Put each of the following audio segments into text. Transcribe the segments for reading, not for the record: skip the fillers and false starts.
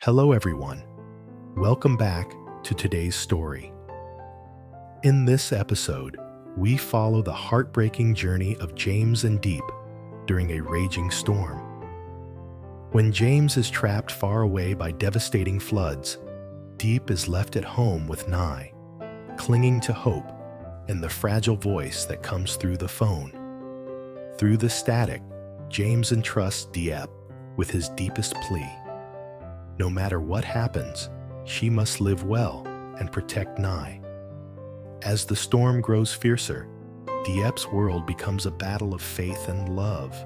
Hello, everyone. Welcome back to today's story. In this episode, we follow the heartbreaking journey of James and Diep during a raging storm. When James is trapped far away by devastating floods, Diep is left at home with Nhi, clinging to hope and the fragile voice that comes through the phone. Through the static, James entrusts Diep with his deepest plea. No matter what happens, she must live well and protect Nhi. As the storm grows fiercer, Diep's world becomes a battle of faith and love,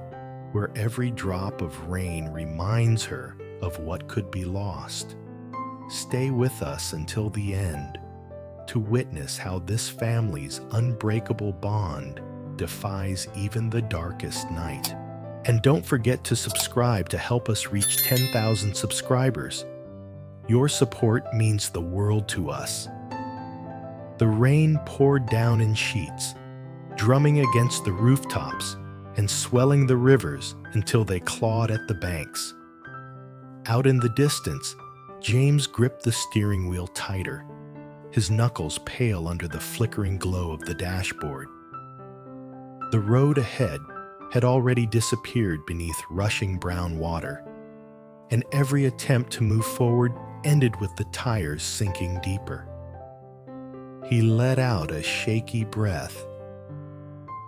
where every drop of rain reminds her of what could be lost. Stay with us until the end to witness how this family's unbreakable bond defies even the darkest night. And don't forget to subscribe to help us reach 10,000 subscribers. Your support means the world to us. The rain poured down in sheets, drumming against the rooftops and swelling the rivers until they clawed at the banks. Out in the distance, James gripped the steering wheel tighter, his knuckles pale under the flickering glow of the dashboard. The road ahead had already disappeared beneath rushing brown water, and every attempt to move forward ended with the tires sinking deeper. He let out a shaky breath,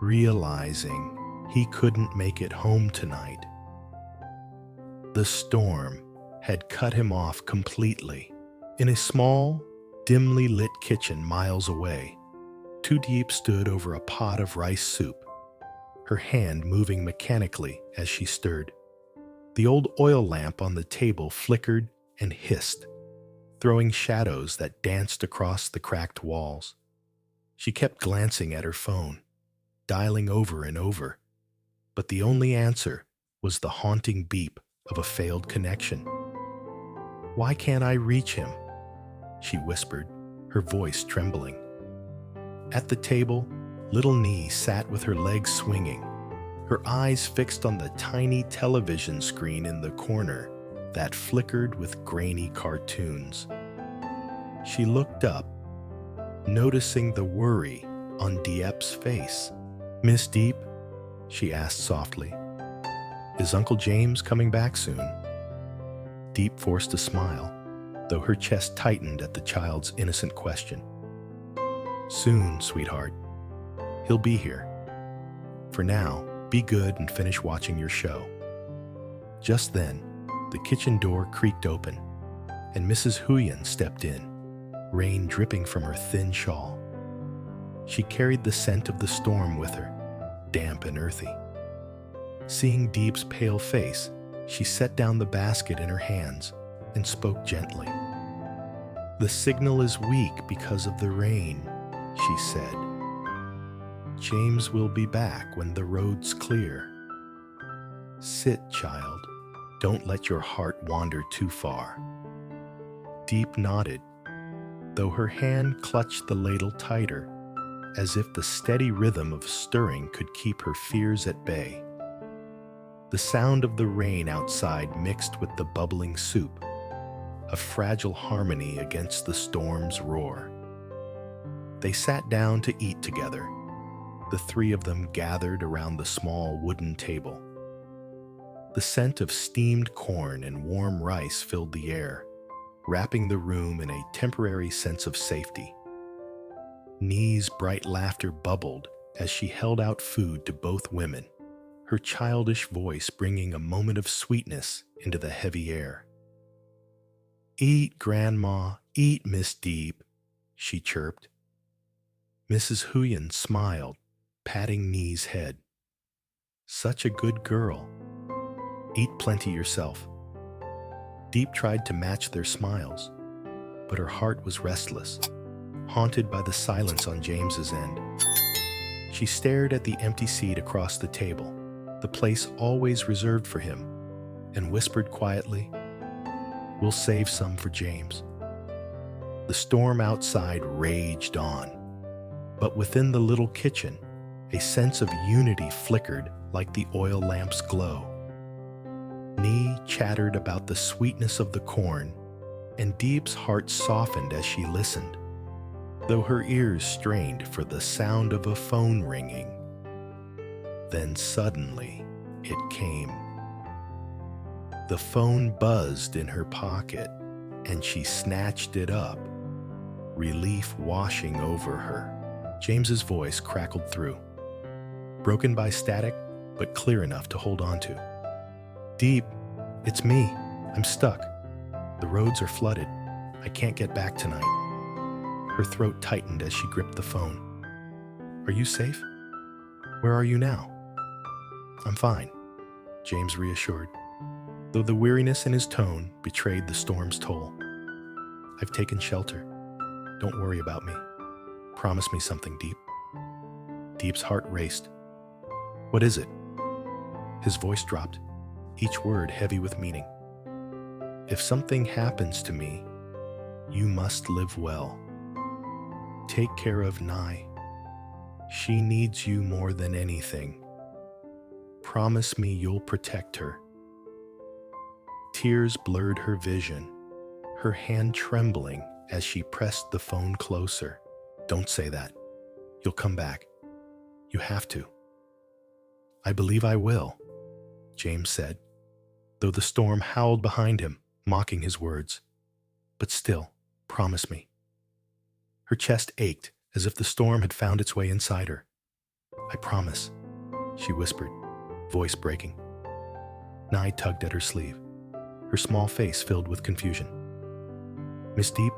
realizing he couldn't make it home tonight. The storm had cut him off completely. In a small, dimly lit kitchen miles away, Diep stood over a pot of rice soup, her hand moving mechanically as she stirred. The old oil lamp on the table flickered and hissed, throwing shadows that danced across the cracked walls. She kept glancing at her phone, dialing over and over, but the only answer was the haunting beep of a failed connection. "Why can't I reach him?" she whispered, her voice trembling. At the table, little Nhi sat with her legs swinging, her eyes fixed on the tiny television screen in the corner that flickered with grainy cartoons. She looked up, noticing the worry on Diep's face. "Miss Diep?" she asked softly. "Is Uncle James coming back soon?" Diep forced a smile, though her chest tightened at the child's innocent question. "Soon, sweetheart. He'll be here. For now, be good and finish watching your show." Just then, the kitchen door creaked open, and Mrs. Huyen stepped in, rain dripping from her thin shawl. She carried the scent of the storm with her, damp and earthy. Seeing Diep's pale face, she set down the basket in her hands and spoke gently. "The signal is weak because of the rain," she said. "James will be back when the road's clear. Sit, child. Don't let your heart wander too far." Diep nodded, though her hand clutched the ladle tighter, as if the steady rhythm of stirring could keep her fears at bay. The sound of the rain outside mixed with the bubbling soup, a fragile harmony against the storm's roar. They sat down to eat together, the three of them gathered around the small wooden table. The scent of steamed corn and warm rice filled the air, wrapping the room in a temporary sense of safety. Nhi's bright laughter bubbled as she held out food to both women, her childish voice bringing a moment of sweetness into the heavy air. "Eat, Grandma, eat, Miss Diep," she chirped. Mrs. Huyen smiled, patting Nhi's head. "Such a good girl. Eat plenty yourself." Diep tried to match their smiles, but her heart was restless, haunted by the silence on James's end. She stared at the empty seat across the table, the place always reserved for him, and whispered quietly, "We'll save some for James." The storm outside raged on, but within the little kitchen, a sense of unity flickered like the oil lamp's glow. Nhi chattered about the sweetness of the corn, and Diep's heart softened as she listened, though her ears strained for the sound of a phone ringing. Then suddenly it came. The phone buzzed in her pocket, and she snatched it up, relief washing over her. James's voice crackled through, broken by static, but clear enough to hold on to. "Diep, it's me. I'm stuck. The roads are flooded. I can't get back tonight." Her throat tightened as she gripped the phone. "Are you safe? Where are you now?" "I'm fine," James reassured, though the weariness in his tone betrayed the storm's toll. "I've taken shelter. Don't worry about me. Promise me something, Diep." Diep's heart raced. "What is it?" His voice dropped, each word heavy with meaning. "If something happens to me, you must live well. Take care of Nhi. She needs you more than anything. Promise me you'll protect her." Tears blurred her vision, her hand trembling as she pressed the phone closer. "Don't say that. You'll come back. You have to." "I believe I will," James said, though the storm howled behind him, mocking his words. "But still, promise me." Her chest ached as if the storm had found its way inside her. "I promise," she whispered, voice breaking. Nhi tugged at her sleeve, her small face filled with confusion. "Miss Diep,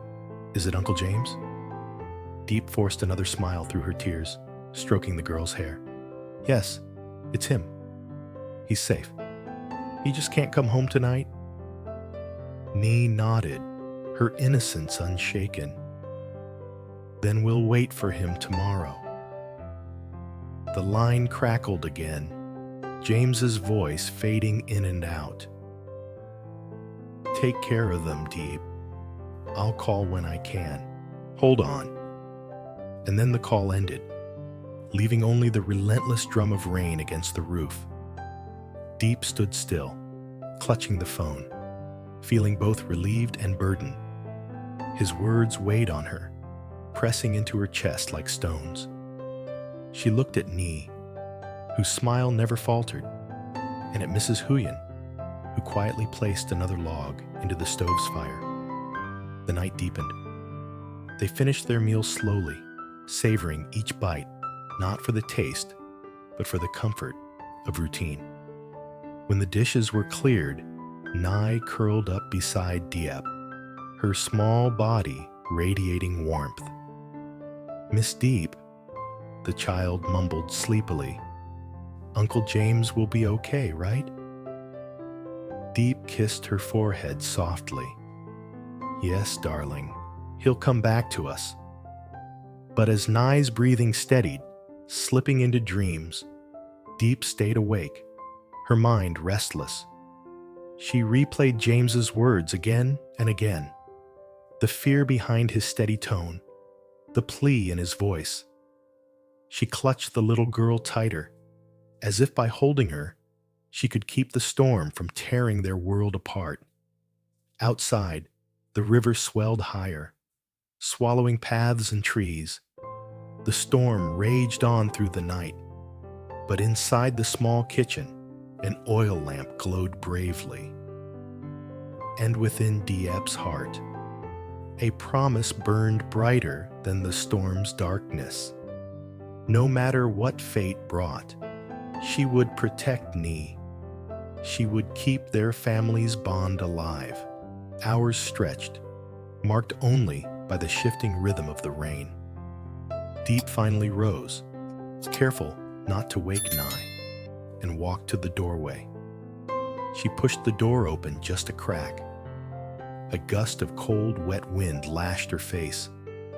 is it Uncle James?" Diep forced another smile through her tears, stroking the girl's hair. "Yes, it's him. He's safe. He just can't come home tonight." Nhi nodded, her innocence unshaken. "Then we'll wait for him tomorrow." The line crackled again, James's voice fading in and out. "Take care of them, Diep. I'll call when I can. Hold on." And then the call ended, leaving only the relentless drum of rain against the roof. Diep stood still, clutching the phone, feeling both relieved and burdened. His words weighed on her, pressing into her chest like stones. She looked at Nhi, whose smile never faltered, and at Mrs. Huyen, who quietly placed another log into the stove's fire. The night deepened. They finished their meal slowly, savoring each bite, not for the taste, but for the comfort of routine. When the dishes were cleared, Nhi curled up beside Diep, her small body radiating warmth. "Miss Diep," the child mumbled sleepily, "Uncle James will be okay, right?" Diep kissed her forehead softly. "Yes, darling, he'll come back to us." But as Nhi's breathing steadied, slipping into dreams, Diep stayed awake, her mind restless. She replayed James's words again and again, the fear behind his steady tone, the plea in his voice. She clutched the little girl tighter, as if by holding her, she could keep the storm from tearing their world apart. Outside, the river swelled higher, swallowing paths and trees. The storm raged on through the night, but inside the small kitchen, an oil lamp glowed bravely. And within Diep's heart, a promise burned brighter than the storm's darkness. No matter what fate brought, she would protect Nhi. She would keep their family's bond alive. Hours stretched, marked only by the shifting rhythm of the rain. Diep finally rose, careful not to wake Nhi, and walked to the doorway. She pushed the door open just a crack. A gust of cold, wet wind lashed her face,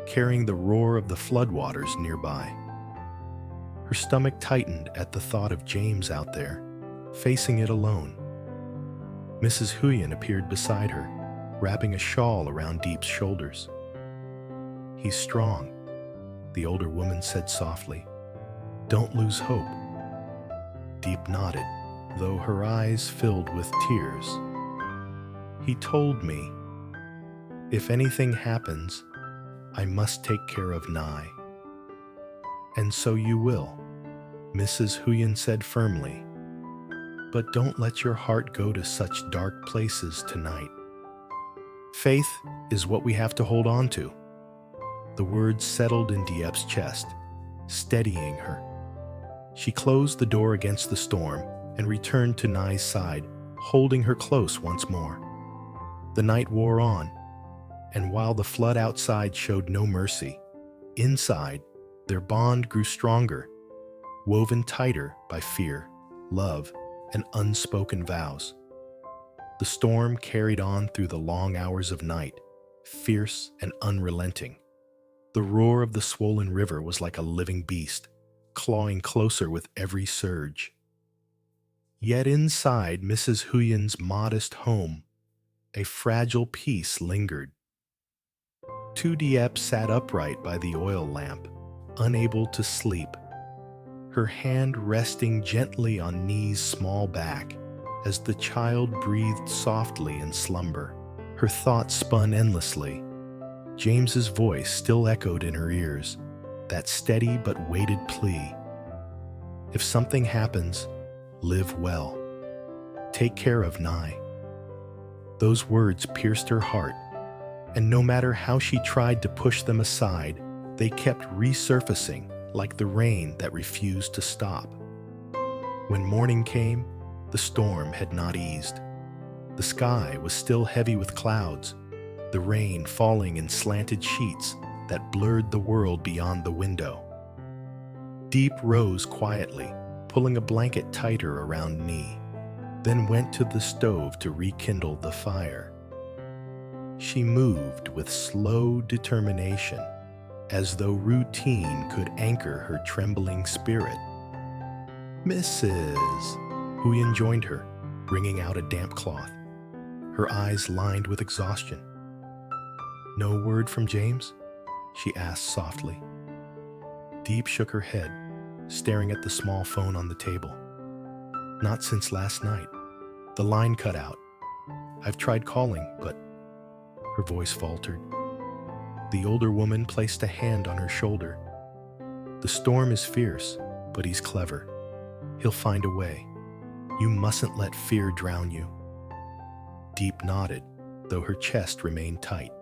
carrying the roar of the floodwaters nearby. Her stomach tightened at the thought of James out there, facing it alone. Mrs. Huyen appeared beside her, wrapping a shawl around Diep's shoulders. "He's strong," the older woman said softly. "Don't lose hope." Diep nodded, though her eyes filled with tears. He told me, if anything happens, I must take care of Nhi. And so you will, Mrs. Huyen said firmly. But don't let your heart go to such dark places tonight. Faith is what we have to hold on to. The words settled in Diep's chest, steadying her. She closed the door against the storm and returned to Nhi's side, holding her close once more. The night wore on, and while the flood outside showed no mercy, inside, their bond grew stronger, woven tighter by fear, love, and unspoken vows. The storm carried on through the long hours of night, fierce and unrelenting. The roar of the swollen river was like a living beast, clawing closer with every surge. Yet inside Mrs. Huyen's modest home, a fragile peace lingered. Tu Diep sat upright by the oil lamp, unable to sleep, her hand resting gently on Nhi's small back as the child breathed softly in slumber. Her thoughts spun endlessly. James's voice still echoed in her ears, that steady but weighted plea. If something happens, live well. Take care of Nhi. Those words pierced her heart, and no matter how she tried to push them aside, they kept resurfacing like the rain that refused to stop. When morning came, the storm had not eased. The sky was still heavy with clouds, the rain falling in slanted sheets that blurred the world beyond the window. Diep rose quietly, pulling a blanket tighter around Nhi, then went to the stove to rekindle the fire. She moved with slow determination, as though routine could anchor her trembling spirit. Mrs. Huyen joined her, bringing out a damp cloth, her eyes lined with exhaustion. No word from James? She asked softly. Diep shook her head, staring at the small phone on the table. Not since last night. The line cut out. I've tried calling, but... Her voice faltered. The older woman placed a hand on her shoulder. The storm is fierce, but he's clever. He'll find a way. You mustn't let fear drown you. Diep nodded, though her chest remained tight.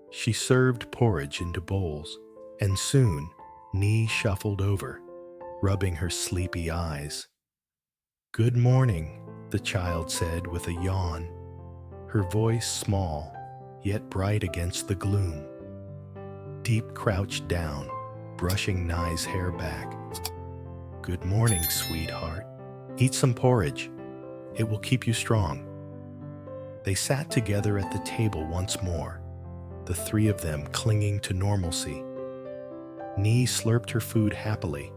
She served porridge into bowls, and soon Nhi shuffled over, rubbing her sleepy eyes. Good morning, the child said with a yawn, her voice small, yet bright against the gloom. Diep crouched down, brushing Nhi's hair back. Good morning, sweetheart. Eat some porridge. It will keep you strong. They sat together at the table once more, the three of them clinging to normalcy. Nhi slurped her food happily,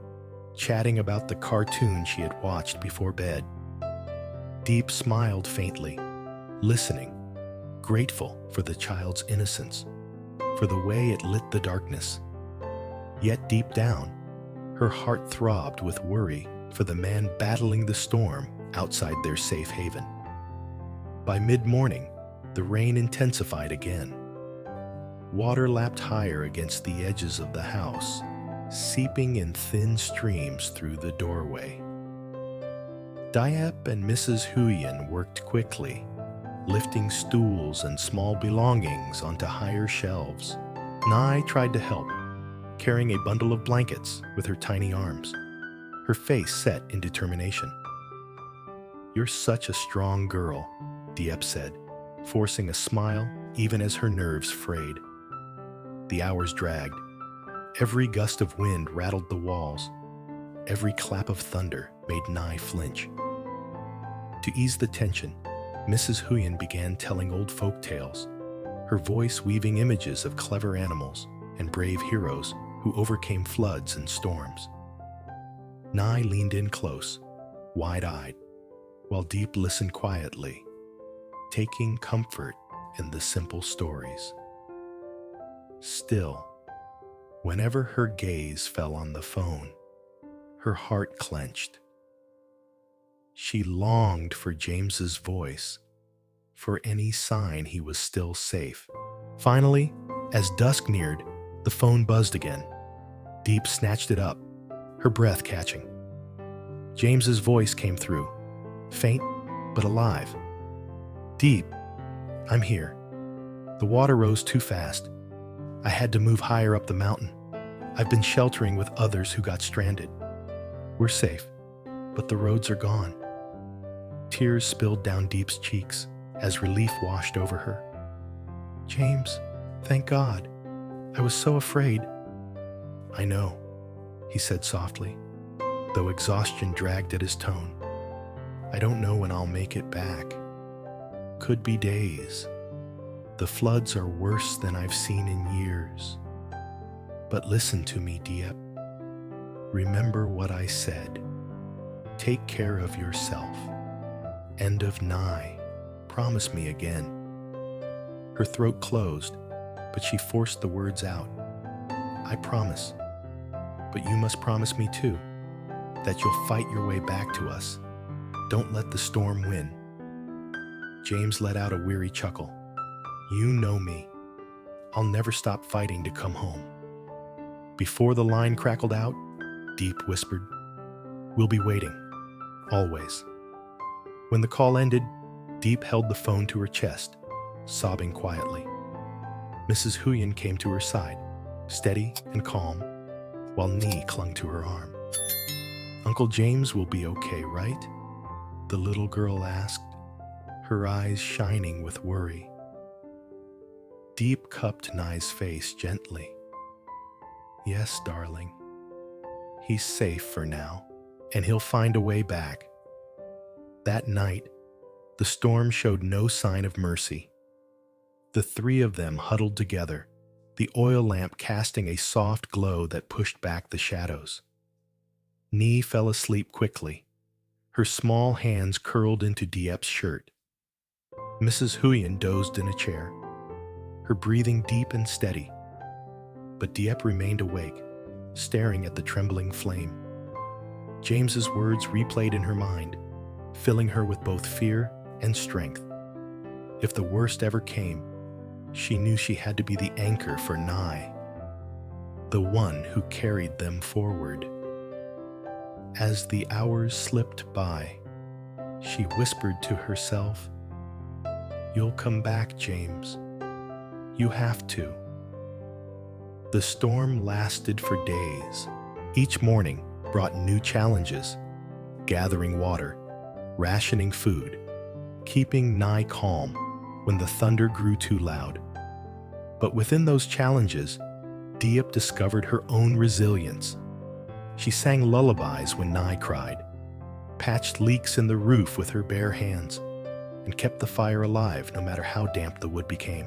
chatting about the cartoon she had watched before bed. Diep smiled faintly, listening, grateful for the child's innocence, for the way it lit the darkness. Yet deep down, her heart throbbed with worry for the man battling the storm outside their safe haven. By mid-morning, the rain intensified again. Water lapped higher against the edges of the house, seeping in thin streams through the doorway. Diep and Mrs. Huyen worked quickly, lifting stools and small belongings onto higher shelves. Nhi tried to help, carrying a bundle of blankets with her tiny arms, her face set in determination. You're such a strong girl, Diep said, forcing a smile even as her nerves frayed. The hours dragged. Every gust of wind rattled the walls. Every clap of thunder made Nhi flinch. To ease the tension, Mrs. Huyen began telling old folk tales, her voice weaving images of clever animals and brave heroes who overcame floods and storms. Nhi leaned in close, wide-eyed, while Diep listened quietly, taking comfort in the simple stories. Still, whenever her gaze fell on the phone, her heart clenched. She longed for James's voice, for any sign he was still safe. Finally, as dusk neared, the phone buzzed again. Diep snatched it up, her breath catching. James's voice came through, faint but alive. "Diep, I'm here. The water rose too fast. I had to move higher up the mountain. I've been sheltering with others who got stranded. We're safe, but the roads are gone." Tears spilled down Diep's cheeks as relief washed over her. "James, thank God. I was so afraid." "I know," he said softly, though exhaustion dragged at his tone. "I don't know when I'll make it back. Could be days. The floods are worse than I've seen in years. But listen to me, Diep. Remember what I said. Take care of yourself. End of Nhi. Promise me again." Her throat closed, but she forced the words out. "I promise. But you must promise me too, that you'll fight your way back to us. Don't let the storm win." James let out a weary chuckle. "You know me. I'll never stop fighting to come home." Before the line crackled out, Diep whispered, "We'll be waiting. Always." When the call ended, Diep held the phone to her chest, sobbing quietly. Mrs. Huyen came to her side, steady and calm, while Nhi clung to her arm. "Uncle James will be okay, right?" the little girl asked, her eyes shining with worry. Diep cupped Nhi's face gently. "Yes, darling. He's safe for now, and he'll find a way back." That night, the storm showed no sign of mercy. The three of them huddled together, the oil lamp casting a soft glow that pushed back the shadows. Nhi fell asleep quickly, her small hands curled into Diep's shirt. Mrs. Huyen dozed in a chair, her breathing deep and steady. But Diep remained awake, staring at the trembling flame. James's words replayed in her mind, filling her with both fear and strength. If the worst ever came, she knew she had to be the anchor for Nhi, the one who carried them forward. As the hours slipped by, she whispered to herself, "You'll come back, James. You have to." The storm lasted for days. Each morning brought new challenges: gathering water, rationing food, keeping Nhi calm when the thunder grew too loud. But within those challenges, Diep discovered her own resilience. She sang lullabies when Nhi cried, patched leaks in the roof with her bare hands, and kept the fire alive no matter how damp the wood became.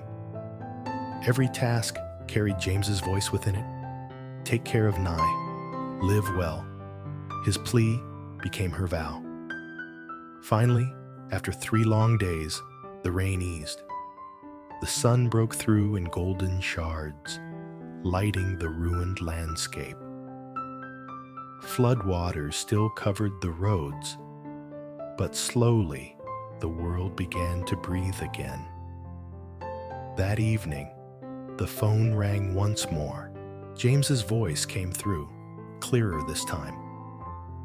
Every task carried James's voice within it. Take care of Nhi. Live well. His plea became her vow. Finally, after 3 long days, the rain eased. The sun broke through in golden shards, lighting the ruined landscape. Floodwaters still covered the roads, but slowly the world began to breathe again. That evening, the phone rang once more. James's voice came through, clearer this time.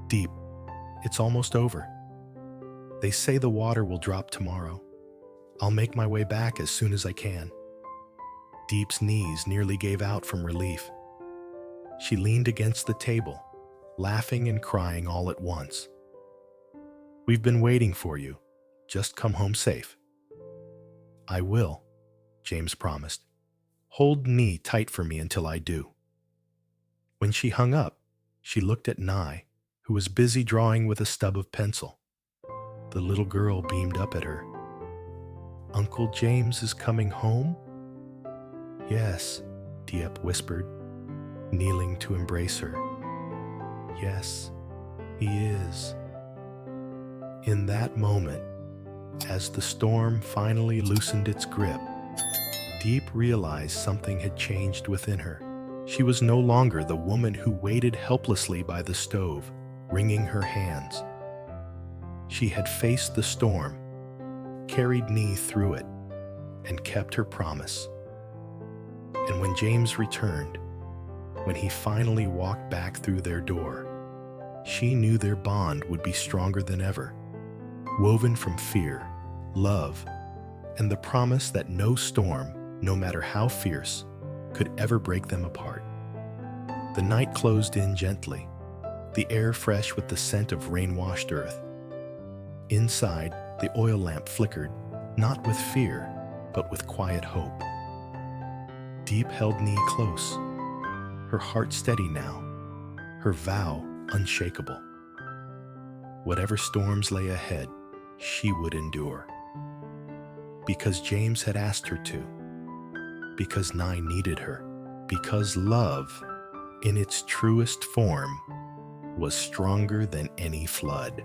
"Diep, it's almost over. They say the water will drop tomorrow. I'll make my way back as soon as I can." Diep's knees nearly gave out from relief. She leaned against the table, laughing and crying all at once. "We've been waiting for you. Just come home safe." "I will," James promised. "Hold Nhi tight for me until I do." When she hung up, she looked at Nhi, who was busy drawing with a stub of pencil. The little girl beamed up at her. "Uncle James is coming home?" "Yes," Diep whispered, kneeling to embrace her. "Yes, he is." In that moment, as the storm finally loosened its grip, Diep realized something had changed within her. She was no longer the woman who waited helplessly by the stove, wringing her hands. She had faced the storm, carried Nhi through it, and kept her promise. And when James returned, when he finally walked back through their door, she knew their bond would be stronger than ever, woven from fear, love, and the promise that no storm, no matter how fierce, could ever break them apart. The night closed in gently, the air fresh with the scent of rain-washed earth. Inside, the oil lamp flickered, not with fear, but with quiet hope. Diep held Nhi close, her heart steady now, her vow unshakable. Whatever storms lay ahead, she would endure. Because James had asked her to, because Nhi needed her, because love, in its truest form, was stronger than any flood.